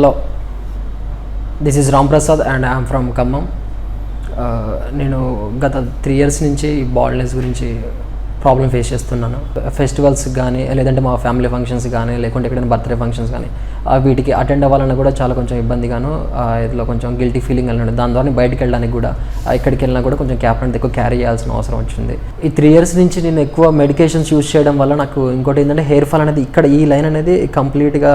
Hello, this is Ram Prasad and I'm from Khammam. నేను గత 3 years నుంచి బాల్డ్నెస్ గురించి ప్రాబ్లం ఫేస్ చేస్తున్నాను. ఫెస్టివల్స్ కానీ, లేదంటే మా ఫ్యామిలీ ఫంక్షన్స్ కానీ, లేకుంటే ఎక్కడైనా బర్త్డే ఫంక్షన్స్ కానీ వీటికి అటెండ్ అవ్వాలన్నా కూడా చాలా కొంచెం ఇబ్బందిగాను, ఇదిలో కొంచెం గిల్టీ ఫీలింగ్ అనేది. దాని ద్వారా బయటికి వెళ్ళడానికి కూడా, ఎక్కడికి వెళ్ళినా కూడా కొంచెం క్యాప్ అనేది ఎక్కువ క్యారీ చేయాల్సిన అవసరం వచ్చింది. ఈ 3 years నుంచి నేను ఎక్కువ మెడికేషన్స్ యూజ్ చేయడం వల్ల నాకు ఇంకోటి ఏంటంటే హెయిర్ ఫాల్ అనేది ఇక్కడ ఈ లైన్ అనేది కంప్లీట్గా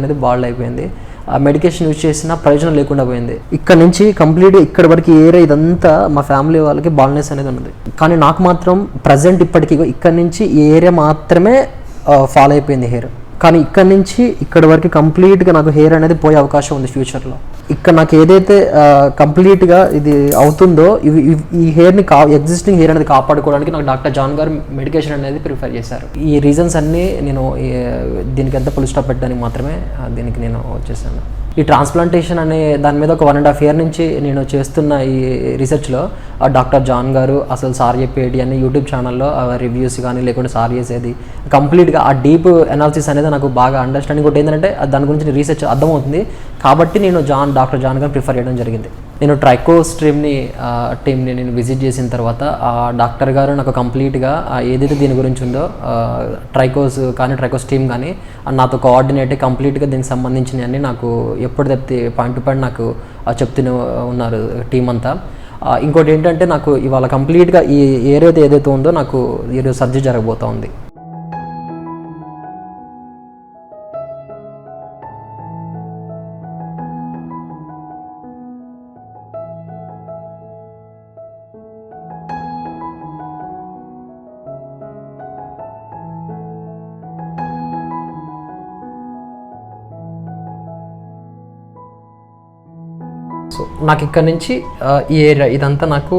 అనేది బాల్డ్ అయిపోయింది. ఆ మెడికేషన్ యూజ్ చేసిన ప్రయోజనం లేకుండా పోయింది. ఇక్కడ నుంచి కంప్లీట్గా ఇక్కడ వరకు ఏరియా ఇదంతా మా ఫ్యామిలీ వాళ్ళకి బాల్నెస్ అనేది ఉన్నది. కానీ నాకు మాత్రం ప్రజెంట్ ఇప్పటికీ ఇక్కడ నుంచి ఈ ఏరియా మాత్రమే ఫాల్ అయిపోయింది హెయిర్. కానీ ఇక్కడ నుంచి ఇక్కడ వరకు కంప్లీట్గా నాకు హెయిర్ అనేది పోయే అవకాశం ఉంది ఫ్యూచర్లో. ఇక్కడ నాకు ఏదైతే కంప్లీట్గా ఇది అవుతుందో ఈ హెయిర్ని ఎగ్జిస్టింగ్ హెయిర్ అనేది కాపాడుకోవడానికి నాకు డాక్టర్ జాన్ గారు మెడికేషన్ అనేది ప్రిఫర్ చేశారు. ఈ రీజన్స్ అన్నీ నేను దీనికి ఎంత ఫుల్ స్టాప్ పెట్టడానికి మాత్రమే దీనికి నేను వచ్చేసాను. ఈ ట్రాన్స్ప్లాంటేషన్ అనే దాని మీద ఒక 1.5 year నుంచి నేను చేస్తున్న ఈ రీసెర్చ్లో డాక్టర్ జాన్ గారు అసలు సార్ చెప్పేది అని యూట్యూబ్ ఛానల్లో రివ్యూస్ కానీ, లేకుంటే సార్ చేసేది కంప్లీట్గా ఆ డీప్ అనాలిసిస్ అనేది నాకు బాగా అండర్స్టాండింగ్ ఒకటి ఏంటంటే దాని గురించి రీసెర్చ్ అర్థమవుతుంది. కాబట్టి నేను డాక్టర్ జాన్ గారు ప్రిఫర్ చేయడం జరిగింది. నేను టీమ్ని నేను విజిట్ చేసిన తర్వాత ఆ డాక్టర్ గారు నాకు కంప్లీట్గా ఏదైతే దీని గురించి ఉందో ట్రైకోస్ టీమ్ కానీ నాతో కోఆర్డినేట్ కంప్లీట్గా దీనికి సంబంధించినవన్నీ నాకు ఎప్పుడు తప్పితే పాయింట్ టు పాయింట్ నాకు చెప్తూనే ఉన్నారు టీం అంతా. ఇంకోటి ఏంటంటే నాకు ఇవాళ కంప్లీట్గా ఈ ఏదైతే ఉందో నాకు ఈరోజు సర్జరీ జరగబోతూ ఉంది. సో నాకు ఇక్కడ నుంచి ఈ ఏరియా ఇదంతా నాకు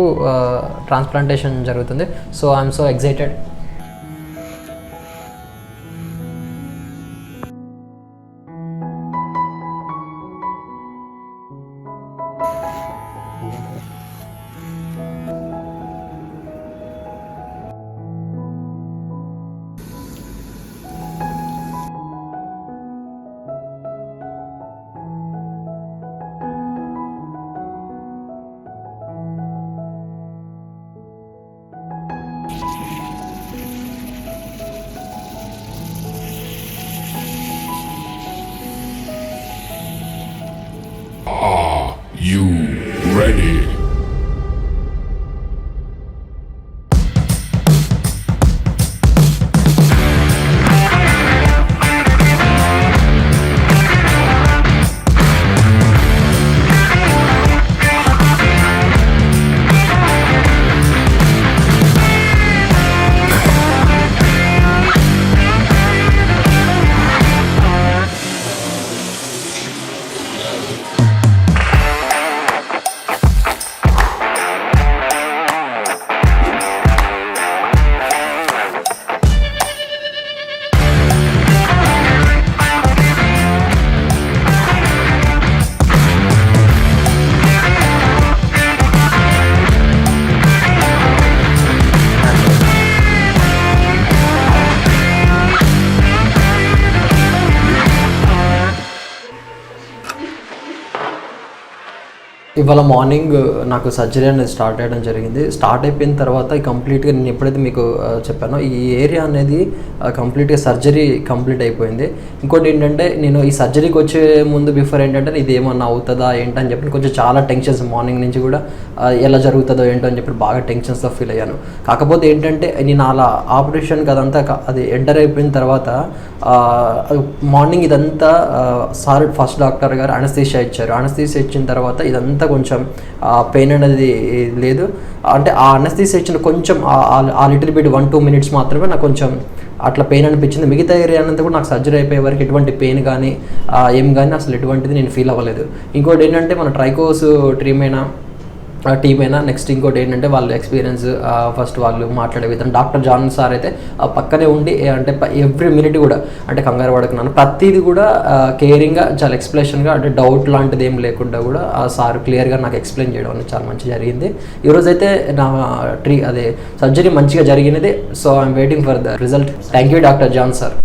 ట్రాన్స్ప్లాంటేషన్ జరుగుతుంది. So I'm so excited. Are you ready? ఇవాళ మార్నింగ్ నాకు సర్జరీ అనేది స్టార్ట్ అయ్యడం జరిగింది. స్టార్ట్ అయిపోయిన తర్వాత కంప్లీట్గా నేను ఎప్పుడైతే మీకు చెప్పానో ఈ ఏరియా అనేది కంప్లీట్గా సర్జరీ కంప్లీట్ అయిపోయింది. ఇంకోటి ఏంటంటే నేను ఈ సర్జరీకి వచ్చే ముందు బిఫోర్ ఏంటంటే ఇది ఏమన్నా అవుతుందా ఏంటని చెప్పి కొంచెం చాలా టెన్షన్స్ మార్నింగ్ నుంచి కూడా ఎలా జరుగుతుందో ఏంటో అని చెప్పి బాగా టెన్షన్స్తో ఫీల్ అయ్యాను. కాకపోతే ఏంటంటే నేను అలా ఆపరేషన్కి అదంతా అది ఎంటర్ అయిపోయిన తర్వాత మార్నింగ్ ఇదంతా సార్ ఫస్ట్ డాక్టర్ గారు అనస్థీషియా ఇచ్చారు. అనస్థీషియా ఇచ్చిన తర్వాత ఇదంతా కొంచెం పెయిన్ అనేది లేదు. అంటే ఆ అనస్థీషియా ఇచ్చిన కొంచెం ఆ లిటిల్ బిట్ 1-2 minutes మాత్రమే నాకు కొంచెం అట్లా పెయిన్ అనిపించింది. మిగతా ఏరియా అంతా కూడా నాకు సర్జరీ అయిపోయే వరకు ఎటువంటి పెయిన్ కానీ ఏం కానీ అసలు ఎటువంటిది నేను ఫీల్ అవ్వలేదు. ఇంకోటి ఏంటంటే మన ట్రైకోస్ టీమ్ అయినా నెక్స్ట్ ఇంకోటి ఏంటంటే వాళ్ళ ఎక్స్పీరియన్స్ ఫస్ట్ వాళ్ళు మాట్లాడే విధానం. డాక్టర్ జాన్ సార్ అయితే పక్కనే ఉండి అంటే ఎవ్రీ మినిట్ కూడా అంటే కంగారు పడుకున్నాను ప్రతిదీ కూడా కేరింగ్గా చాలా ఎక్స్ప్లెనేషన్గా అంటే డౌట్ లాంటిది ఏం లేకుండా కూడా ఆ సార్ క్లియర్గా నాకు ఎక్స్ప్లెయిన్ చేయడం అనేది చాలా మంచిగా జరిగింది. ఈరోజైతే నా సర్జరీ మంచిగా జరిగినది. So I'm waiting for the result. Thank you doctor John sir.